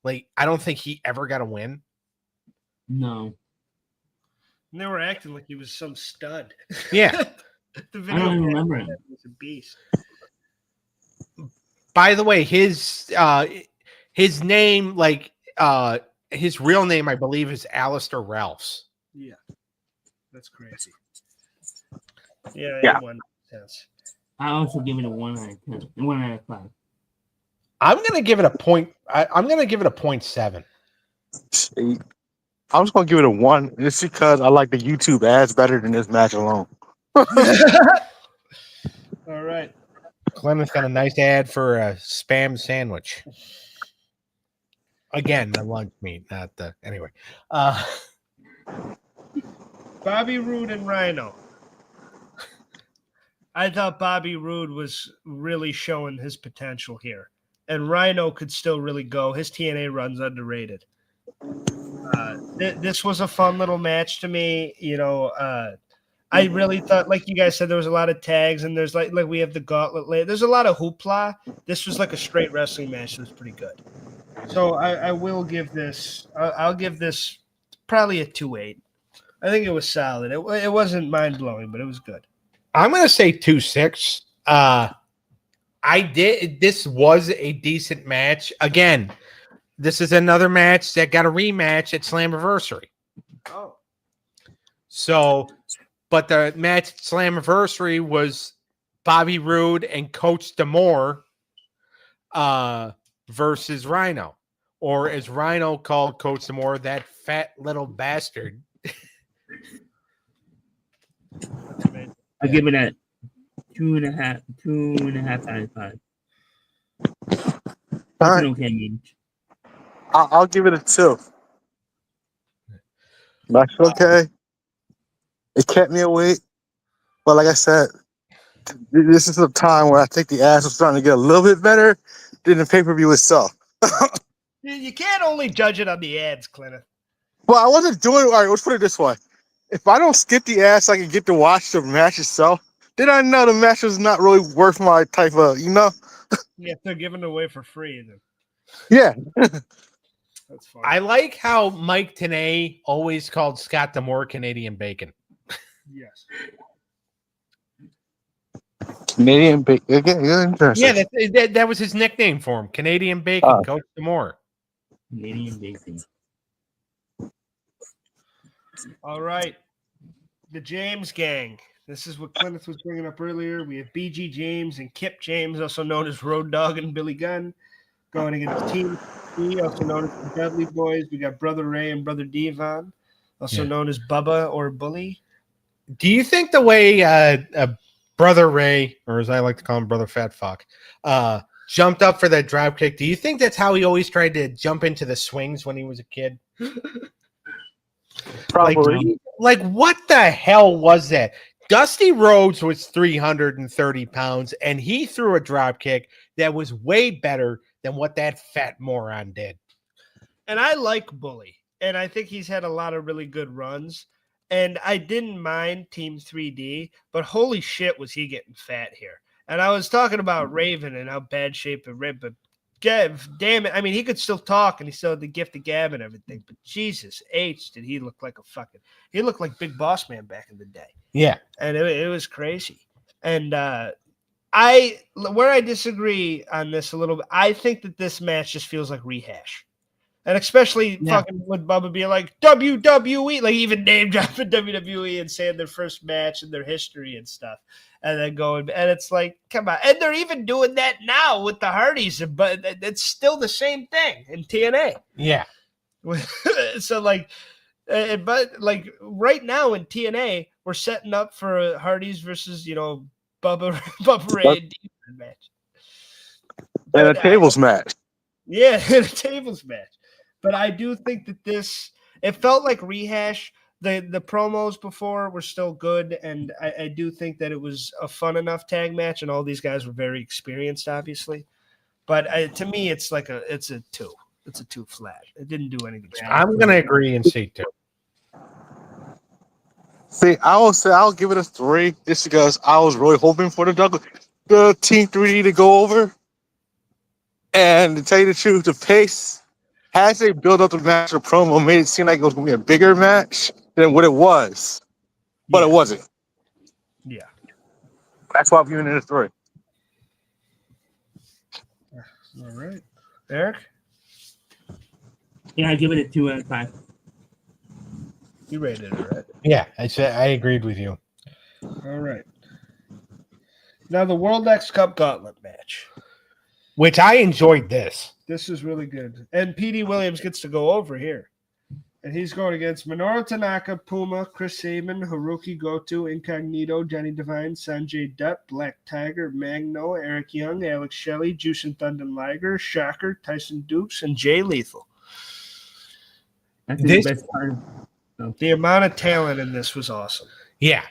I don't think he ever got a win. No. And they were acting like he was some stud. Yeah. The I don't even remember him. Was a beast. By the way, his name, his real name, I believe, is Alistair Ralphs. Yeah, that's crazy. Yeah. I also give it a 1 out of 10. 1 out of 5. I'm gonna give it a point. I'm gonna give it a 0.7. I'm just gonna give it a 1, just because I like the YouTube ads better than this match alone. All right. Cleneth's got a nice ad for a spam sandwich. Again, the lunch meat, not the anyway. Bobby Roode and Rhino. I thought Bobby Roode was really showing his potential here, and Rhino could still really go. His TNA run's underrated. This was a fun little match to me. I really thought, like you guys said, there was a lot of tags, and there's like we have the gauntlet. There's a lot of hoopla. This was like a straight wrestling match that was pretty good. So I will give this. I'll give this probably a 2.8. I think it was solid. It wasn't mind blowing, but it was good. I'm gonna say 2.6. This was a decent match. Again, this is another match that got a rematch at Slammiversary. Oh, so. But the match at Slammiversary was Bobby Roode and Coach D'Amore versus Rhino. Or as Rhino called Coach D'Amore, that fat little bastard. I give it a 2.5 out of 5. All right. Okay, Mitch. I'll give it a 2. That's okay. It kept me awake, but like I said, this is a time where I think the ass was starting to get a little bit better than the pay-per-view itself. You can't only judge it on the ads, Cleneth. Well, I wasn't doing. All right, let's put it this way: if I don't skip the ass, I can get to watch the match itself. Then I know the match is not really worth my type of, Yeah, if they're giving it away for free, then Yeah. That's fine. I like how Mike Tenay always called Scott D'Amore Canadian Bacon. Yes. Canadian Bacon. Interesting. Yeah, that was his nickname for him. Canadian Bacon, Coach D'Amore. Canadian Bacon. All right. The James Gang. This is what Cleneth was bringing up earlier. We have BG James and Kip James, also known as Road Dogg and Billy Gunn, going against Team C, also known as the Dudley Boys. We got Brother Ray and Brother Devon, also known as Bubba or Bully. Do you think the way Brother Ray, or as I like to call him, Brother Fat Fuck, jumped up for that drop kick. Do you think that's how he always tried to jump into the swings when he was a kid? Probably. Like what the hell was that? Dusty Rhodes was 330 pounds, and he threw a drop kick that was way better than what that fat moron did. And I like Bully, and I think he's had a lot of really good runs. And I didn't mind Team 3D, but holy shit, was he getting fat here. And I was talking about Raven and how bad shape it ripped, but damn it. I mean, he could still talk, and he still had the gift of gab and everything, but Jesus H, did he look like he looked like Big Boss Man back in the day. Yeah. And it was crazy. And where I disagree on this a little bit, I think that this match just feels like rehash. And especially fucking with Bubba being like WWE, like even name dropping WWE and saying their first match and their history and stuff. And then going, and it's like, come on. And they're even doing that now with the Hardys, but it's still the same thing in TNA. Yeah. So like, but like right now in TNA, we're setting up for a Hardys versus, Bubba Ray and Demon match. And a tables match. Yeah, in a tables match. But I do think that it felt like rehash. The promos before were still good, and I do think that it was a fun enough tag match, and all these guys were very experienced, obviously. But to me, it's a 2. It's a 2 flat. It didn't do anything special. I'm going to agree and say 2. See, I'll give it a 3 just because I was really hoping for the Team 3D to go over. And to tell you the truth, the pace, as they built up the match, the promo made it seem like it was going to be a bigger match than what it was. But it wasn't. Yeah. That's why I'm giving it a 3. All right. Eric? Yeah, I give it a 2 out of 5. You rated it, right? Yeah, I agreed with you. All right. Now the World X Cup Gauntlet match. Which I enjoyed this. This is really good. And P.D. Williams gets to go over here. And he's going against Minoru Tanaka, Puma, Chris Sabin, Haruki Goto, Incognito, Johnny Devine, Sanjay Dutt, Black Tiger, Magno, Eric Young, Alex Shelley, Jushin Thunder Liger, Shocker, Tyson Dukes, and Jay Lethal. That's the best part. The amount of talent in this was awesome. Yeah.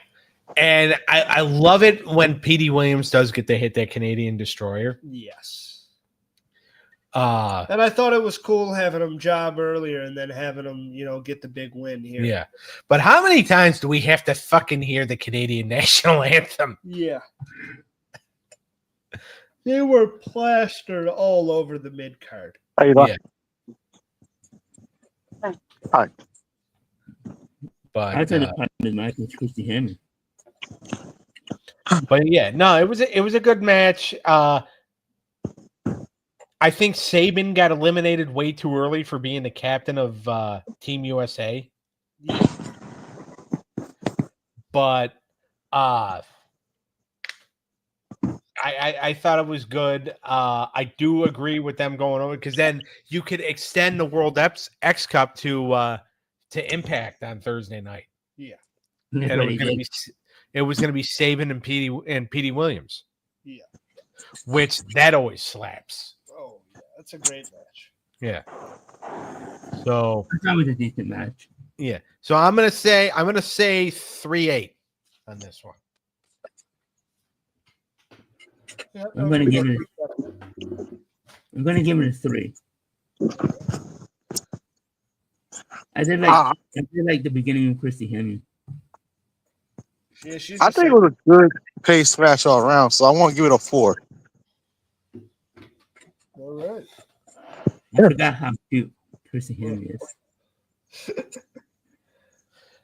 And I love it when P.D. Williams does get to hit that Canadian Destroyer. Yes. And I thought it was cool having him job earlier and then having him, get the big win here. Yeah. But how many times do we have to fucking hear the Canadian national anthem? Yeah. They were plastered all over the mid card. How you doing? Hi. But I thought the part of the match was Christy Hemming. But yeah, no, it was a good match. I think Sabin got eliminated way too early for being the captain of Team USA. Yeah. But I thought it was good. I do agree with them going over because then you could extend the World X Cup to Impact on Thursday night. Yeah. And it was going to be Sabin and P.D. Williams. Yeah. Which that always slaps. Oh, yeah. That's a great match. Yeah. So That was a decent match. yeah. So I'm gonna say 3-8 on this one. Yeah, I'm gonna give it a 3. I did like the beginning of Christy Hemming. Yeah, she's I think it was a good pace match all around, so I want to give it a 4. all right. I forgot how cute Christy Hemming is.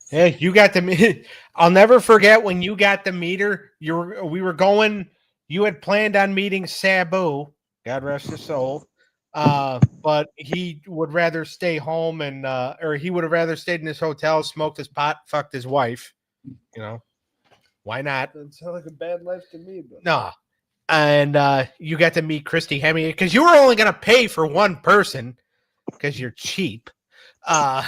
Hey, you got the. I'll never forget when you got the meter. We were going. You had planned on meeting Sabu, God rest his soul, but he would rather stay home or he would have rather stayed in his hotel, smoked his pot, fucked his wife. Why not? Doesn't sound like a bad life to me, but No. And you got to meet Christy Hemming because you were only going to pay for one person because you're cheap. And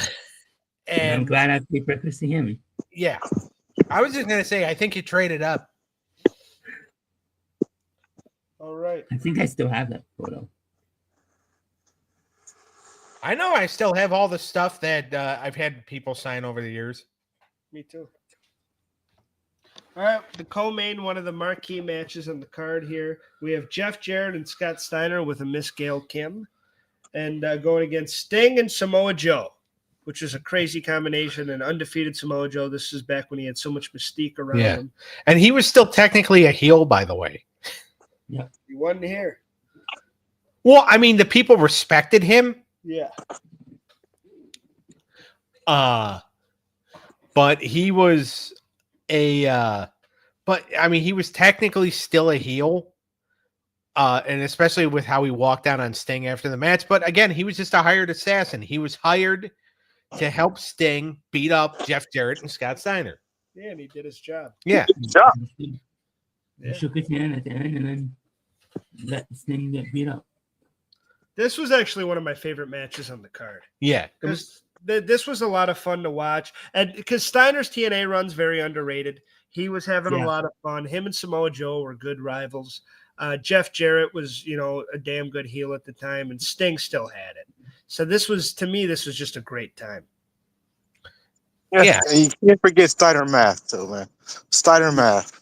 I'm glad I paid for Christy Hemming. Yeah, I was just going to say, I think you traded up. right. I think I still have that photo. I know I still have all the stuff that I've had people sign over the years. Me too. All right, the co-main, one of the marquee matches on the card here. We have Jeff Jarrett and Scott Steiner with a Miss Gail Kim, and going against Sting and Samoa Joe, which is a crazy combination. And undefeated Samoa Joe. This is back when he had so much mystique around him. And he was still technically a heel, by the way. Yeah. He wasn't here. Well, I mean, the people respected him. Yeah. But he was he was technically still a heel. And especially with how he walked out on Sting after the match. But again, he was just a hired assassin. He was hired to help Sting beat up Jeff Jarrett and Scott Steiner. Yeah, and he did his job. Yeah. He shook his hand at the end and then let Sting get beat up. This was actually one of my favorite matches on the card. Yeah. Because this was a lot of fun to watch. And because Steiner's TNA run's very underrated. He was having a lot of fun. Him and Samoa Joe were good rivals. Jeff Jarrett was, a damn good heel at the time, and Sting still had it. So this was just a great time. Yeah. And you can't forget Steiner math, too, man. Steiner math.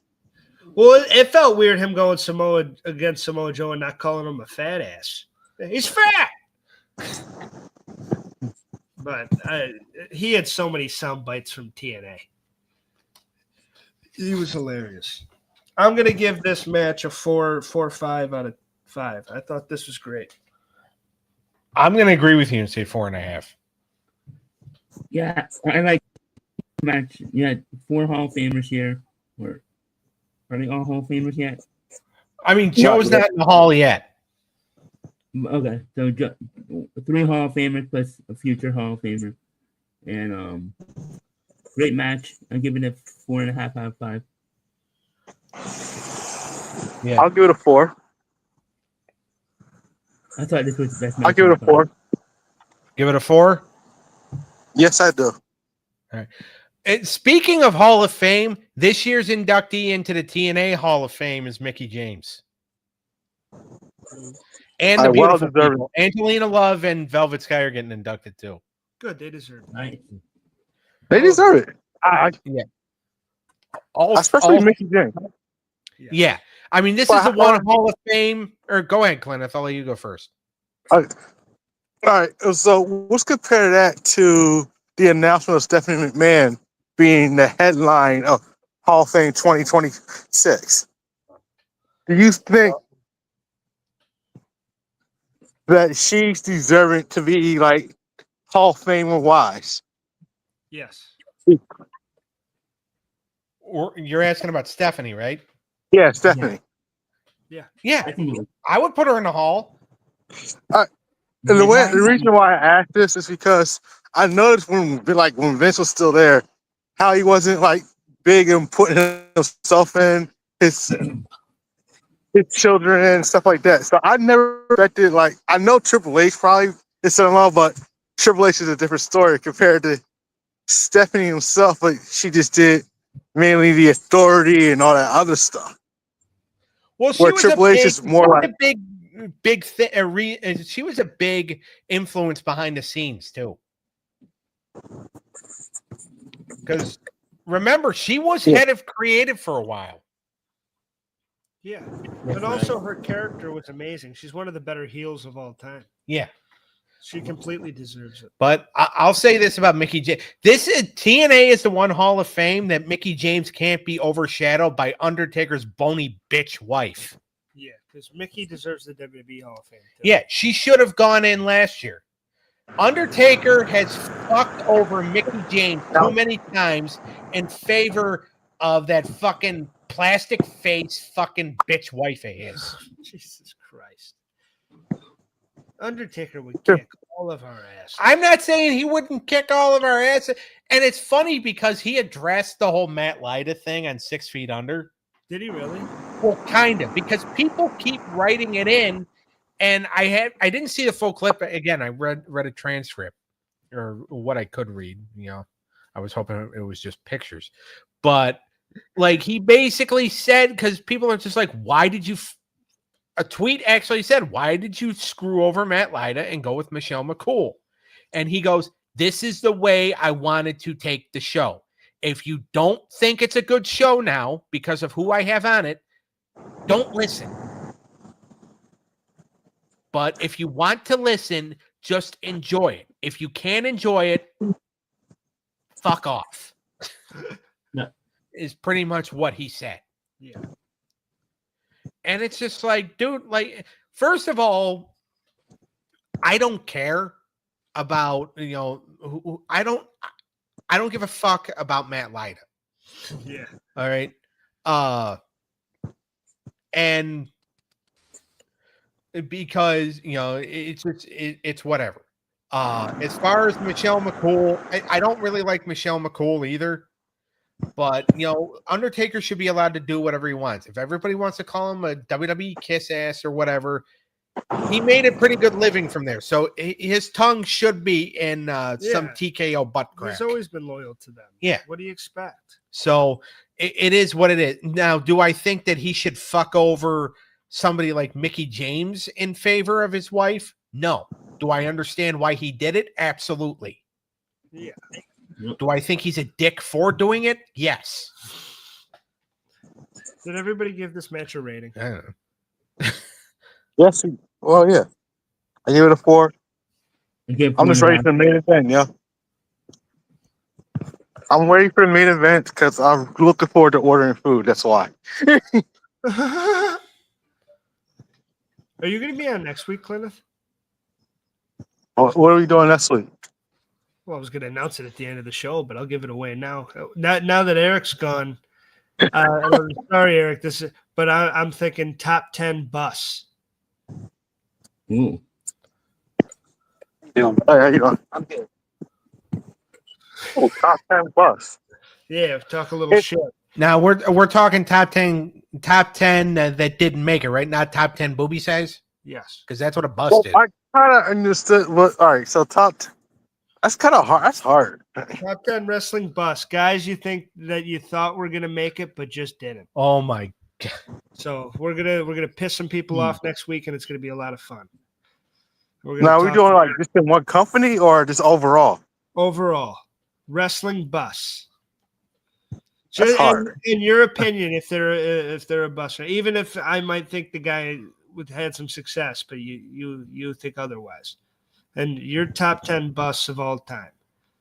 Well, it felt weird him going against Samoa Joe and not calling him a fat ass. He's fat. But he had so many sound bites from TNA. He was hilarious. I'm going to give this match a 4.5 out of 5. I thought this was great. I'm going to agree with you and say 4.5. Yeah, I like the match. You had 4 Hall of Famers here. Or are they all Hall of Famers yet? I mean, Joe's not in the hall yet. Okay, so 3 Hall of Famers plus a future Hall of Famer. And great match. I'm giving it 4.5 out of 5. Yeah. I'll give it a 4. I thought this was the best match. I'll give it a 4. Give it a 4? Yes, I do. All right. And speaking of Hall of Fame, this year's inductee into the TNA Hall of Fame is Mickie James. And the beautiful people. Angelina Love and Velvet Sky are getting inducted too. Good, they deserve it. Nice. They deserve it. Especially Mickie James. Yeah. I mean, this is the one Hall of Fame. Or go ahead, Cleneth. I'll let you go first. All right. So let's compare that to the announcement of Stephanie McMahon being the headline of Hall of Fame 2026. Do you think that she's deserving to be like Hall of Famer wise? Yes. Or you're asking about Stephanie, right? Yeah, Stephanie. Yeah. I would put her in the hall. And the reason why I asked this is because I noticed when Vince was still there, how he wasn't like big and putting himself in his children and stuff like that. So I never expected, I know Triple H probably is son-in-law, but Triple H is a different story compared to Stephanie himself. But she just did mainly the authority and all that other stuff. Well, she was a big thing. She was a big influence behind the scenes too. Because remember, she was head of creative for a while. Yeah, but also her character was amazing. She's one of the better heels of all time. Yeah, she completely deserves it. But I'll say this about Mickie James: TNA is the one Hall of Fame that Mickie James can't be overshadowed by Undertaker's bony bitch wife. Yeah, because Mickie deserves the WWE Hall of Fame too. Yeah, she should have gone in last year. Undertaker has fucked over Mickie James too many times in favor of that fucking plastic face fucking bitch wife of his. Jesus Christ. Undertaker would kick all of our ass. I'm not saying he wouldn't kick all of our ass. And it's funny because he addressed the whole Matt Lyda thing on 6 Feet Under. Did he really? Well, kind of, because people keep writing it in. And I didn't see the full clip. Again, I read a transcript or what I could read. I was hoping it was just pictures. But he basically said, because people are just like, why did you a tweet actually said, "Why did you screw over Matt Lyda and go with Michelle McCool?" And he goes, "This is the way I wanted to take the show. If you don't think it's a good show now because of who I have on it, don't listen. But if you want to listen, just enjoy it. If you can't enjoy it, fuck off." No. Is pretty much what he said. Yeah. And it's just like, dude, like, first of all, I don't care about, I don't give a fuck about Matt Lyda. Yeah. All right. And because, it's whatever. As far as Michelle McCool, I don't really like Michelle McCool either. But, Undertaker should be allowed to do whatever he wants. If everybody wants to call him a WWE kiss ass or whatever, he made a pretty good living from there. So his tongue should be in some TKO butt crack. He's always been loyal to them. Yeah. What do you expect? So it is what it is. Now, do I think that he should fuck over somebody like Mickie James in favor of his wife? No. Do I understand why he did it? Absolutely. Yeah. Do I think he's a dick for doing it? Yes. Did everybody give this match a rating? I don't know. Yes. Well, yeah. I give it a 4. I'm just ready for the 4.5. main event, yeah. I'm ready for the main event because I'm looking forward to ordering food. That's why. Are you going to be on next week, Cleneth? What are we doing next week? Well, I was going to announce it at the end of the show, but I'll give it away now. Now that Eric's gone, sorry, Eric. But I'm thinking top 10 bus. Ooh. Hey, how you doing? I'm good. Oh, top 10 bus. Yeah, talk a little shit. Now we're talking top 10 that didn't make it, right? Not top 10 booby size, Yes. because that's what a bust Well, is. I kind of understood what. All right, so that's kind of hard. That's hard. Top 10 wrestling bus. Guys you thought were going to make it, but just didn't. Oh my. So we're gonna piss some people off next week, and it's gonna be a lot of fun. Now, are we doing like just in one company or just overall? Overall wrestling bus. That's So, hard. in your opinion, if they're a bus, even if I might think the guy had some success, but you think otherwise, and your top 10 busts of all time.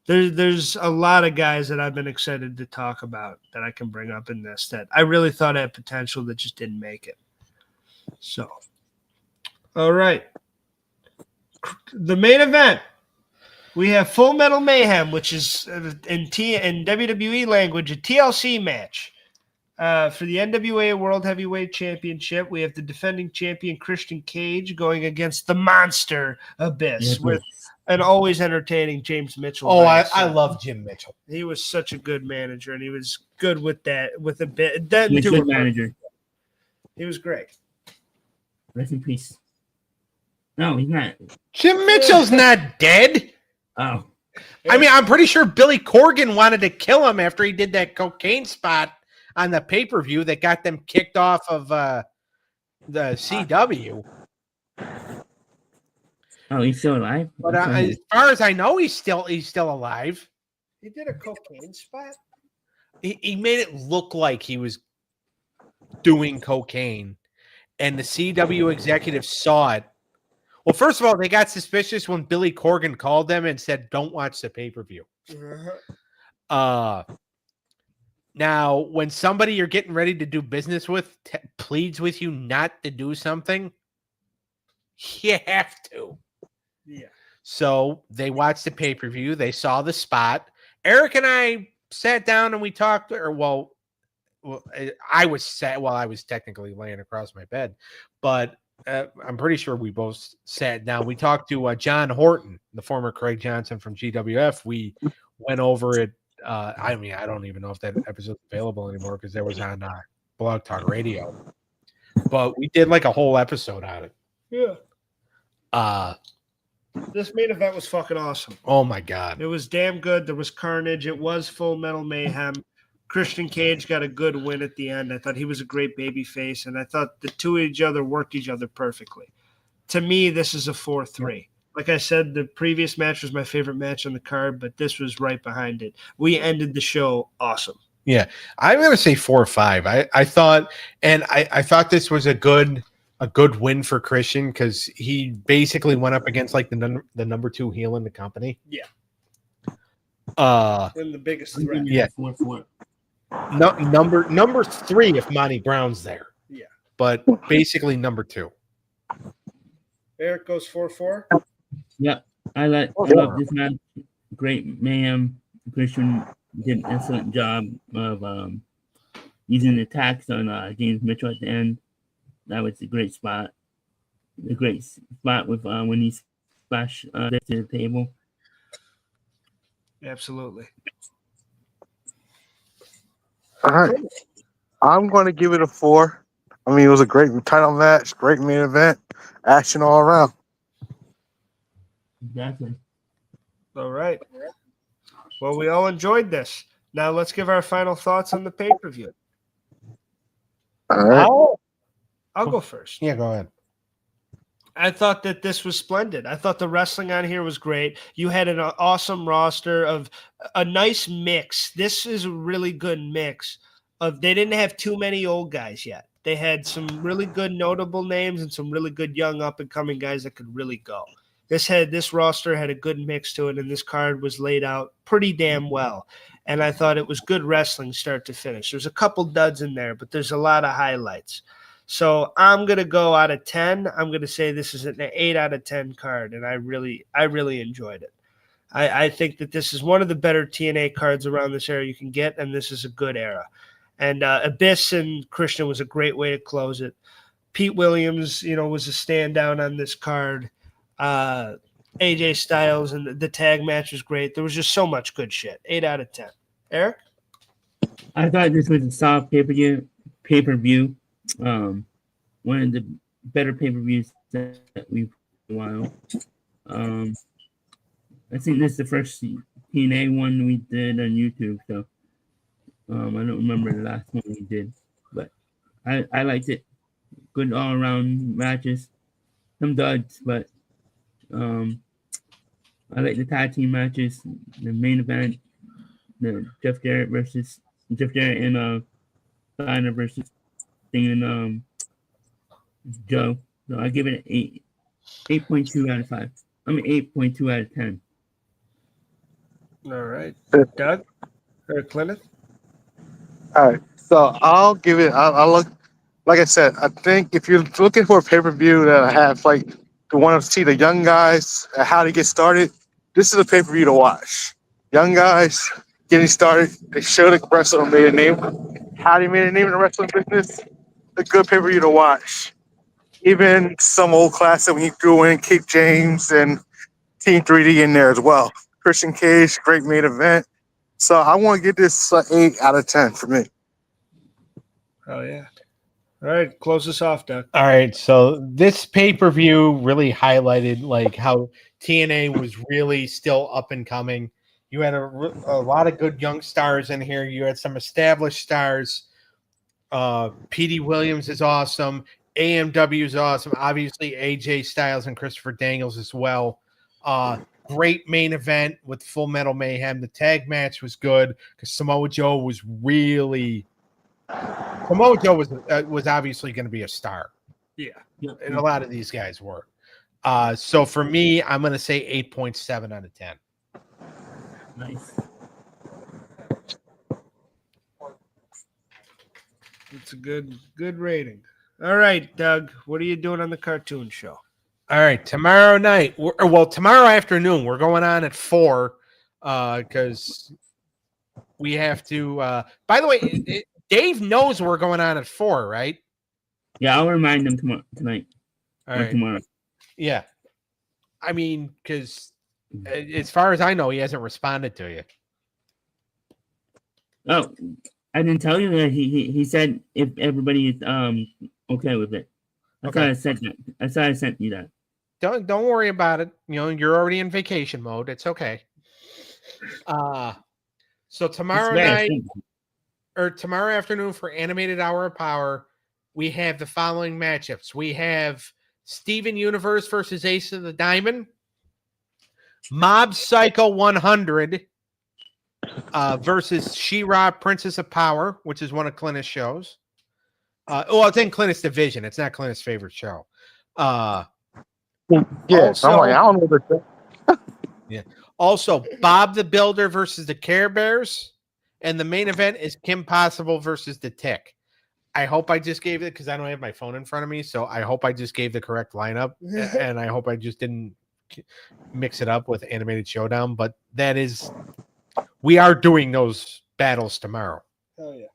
There's a lot of guys that I've been excited to talk about that I can bring up in this that I really thought had potential that just didn't make it. So, all right. The main event, we have Full Metal Mayhem, which is in WWE language a TLC match for the NWA World Heavyweight Championship. We have the defending champion Christian Cage going against the Monster Abyss with an always entertaining James Mitchell. Oh, I love Jim Mitchell. He was such a good manager, and he was good with that, with a bit. He's a good manager. He was great. Rest in peace. No, he's not. Jim Mitchell's not dead. Oh. I mean, I'm pretty sure Billy Corgan wanted to kill him after he did that cocaine spot on the pay-per-view that got them kicked off of the CW. Oh, he's still alive? But as far as I know, he's still alive. He did a cocaine spot. He made it look like he was doing cocaine, and the CW executives saw it. Well, first of all, they got suspicious when Billy Corgan called them and said, "Don't watch the pay-per-view." Now, when somebody you're getting ready to do business with pleads with you not to do something, you have to. Yeah. So they watched the pay-per-view. They saw the spot. Eric and I sat down and we talked, I was technically laying across my bed, but I'm pretty sure we both sat down. We talked to John Horton, the former Craig Johnson from GWF. We went over it. I mean, I don't even know if that episode's available anymore because that was on Blog Talk Radio. But we did like a whole episode on it. Yeah. This main event was fucking awesome. Oh my God. It was damn good. There was carnage. It was Full Metal Mayhem. Christian Cage got a good win at the end. I thought he was a great babyface, and I thought the two of each other worked each other perfectly. To me, this is a 4-3. Like I said, the previous match was my favorite match on the card, but this was right behind it. We ended the show awesome. Yeah, I'm going to say 4-5. I thought, and I thought this was a good win for Christian because he basically went up against like the number 2 heel in the company. Yeah. And the biggest threat. Yeah. 4-4. Number 3 if Monty Brown's there. Yeah. But basically number 2. Eric goes 4-4. Yeah, I love this match. Great mayhem. Christian did an excellent job of using the attacks on James Mitchell at the end. That was a great spot. A great spot with when he splashed to the table. Absolutely. All right. I'm going to give it a 4. I mean, it was a great title match, great main event, action all around. Exactly. All right. Well, we all enjoyed this. Now let's give our final thoughts on the pay-per-view. All right. I'll go first. Yeah, go ahead. I thought that this was splendid. I thought the wrestling on here was great. You had an awesome roster of a nice mix. This is a really good mix of they didn't have too many old guys yet. They had some really good notable names and some really good young up-and-coming guys that could really go. This roster had a good mix to it, and this card was laid out pretty damn well. And I thought it was good wrestling start to finish. There's a couple duds in there, but there's a lot of highlights. So I'm going to go out of 10. I'm going to say this is an 8 out of 10 card, and I really enjoyed it. I think that this is one of the better TNA cards around this era you can get, and this is a good era. And Abyss and Christian was a great way to close it. Pete Williams, was a standout on this card. AJ Styles and the tag match was great. There was just so much good shit. 8 out of 10. Eric? I thought this was a solid pay-per-view. One of the better pay-per-views that we've in a while. I think this is the first TNA one we did on YouTube, so I don't remember the last one we did, but I liked it. Good all-around matches. Some duds, but I like the tag team matches. The main event, the Jeff Jarrett and Steiner versus Sting and Joe. So I give it an 8.2 out of 5. I mean 8.2 out of 10. All right. Doug? Or Cleneth? All right. So I'll give it, I'll look, like I said, I think if you're looking for a pay-per-view that I have, like, to want to see the young guys, how to get started, this is a pay-per-view to watch. Young guys getting started, they show the wrestler made a name. How they made a name in the wrestling business, a good pay-per-view to watch. Even some old classic when you threw in Kick James and Team 3D in there as well. Christian Cage, great main event. So I want to give this 8 out of 10 for me. Oh, yeah. All right. Close this off, Doug. All right, so this pay-per-view really highlighted like how TNA was really still up and coming. You had a lot of good young stars in here. You had some established stars. Petey Williams is awesome. AMW is awesome. Obviously, AJ Styles and Christopher Daniels as well. Great main event with Full Metal Mayhem. The tag match was good because Samoa Joe was obviously going to be a star. Yeah. And a lot of these guys were. So for me, I'm going to say 8.7 out of 10. Nice. It's a good rating. All right, Doug, what are you doing on the cartoon show? All right, tomorrow night, tomorrow afternoon, we're going on at 4 because we have to. By the way, Dave knows we're going on at 4, right? Yeah, I'll remind them tonight. All right. Tomorrow. Yeah. I mean, because as far as I know, he hasn't responded to you. Oh, I didn't tell you that he said if everybody is okay with it. That's why I sent that. That's why I sent you that. Don't worry about it. You're already in vacation mode. It's okay. So tomorrow night. tomorrow afternoon for Animated Hour of Power, we have the following matchups. We have Steven Universe versus Ace of the Diamond, Mob Psycho 100 versus She-Ra Princess of Power, which is one of Cleneth's shows. It's in Cleneth's division. It's not Cleneth's favorite show. Yes, I'm like, I don't know the. Yeah. Also, Bob the Builder versus the Care Bears. And the main event is Kim Possible versus the Tick. I hope I just gave it because I don't have my phone in front of me. So I hope I just gave the correct lineup. And I hope I just didn't mix it up with Animated Showdown. But we are doing those battles tomorrow. Oh, yeah.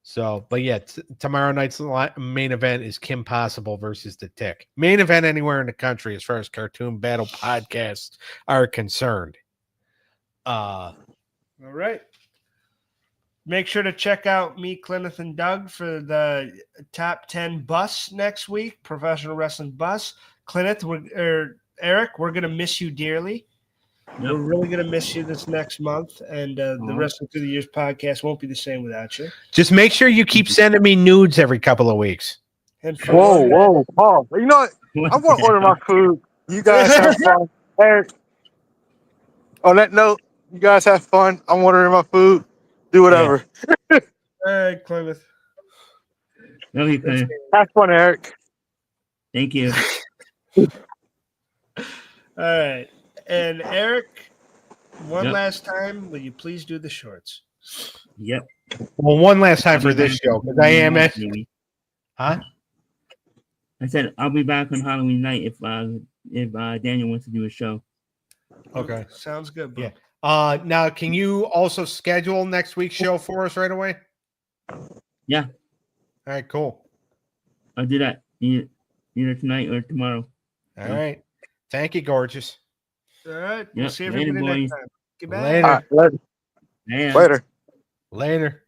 So, but yeah, tomorrow night's main event is Kim Possible versus the Tick. Main event anywhere in the country as far as cartoon battle podcasts are concerned. All right. Make sure to check out me, Cleneth, and Doug for the top 10 bus next week, professional wrestling bus. Cleneth, Eric, we're going to miss you dearly. Yep. We're really going to miss you this next month, and the Wrestling Through the Years podcast won't be the same without you. Just make sure you keep sending me nudes every couple of weeks. And Whoa. You know what? I'm going to order my food. You guys have fun. Eric, on that note, you guys have fun. I'm ordering my food. Do whatever. All right, Clemens. Love you, Cleneth. Have fun, Eric. Thank you. All right. And Eric, one last time, will you please do the shorts? Yep. Well, one last time for this show, because I am at. Huh? I said I'll be back on Halloween night if Daniel wants to do a show. Okay. Sounds good, bro. Yeah. Now, can you also schedule next week's show for us right away? Yeah. All right, cool. I'll do that either tonight or tomorrow. All right. Thank you, gorgeous. All right. Yep. We'll see Later, everybody boys. next time. Goodbye. Later. Later. Yeah. Later. Later.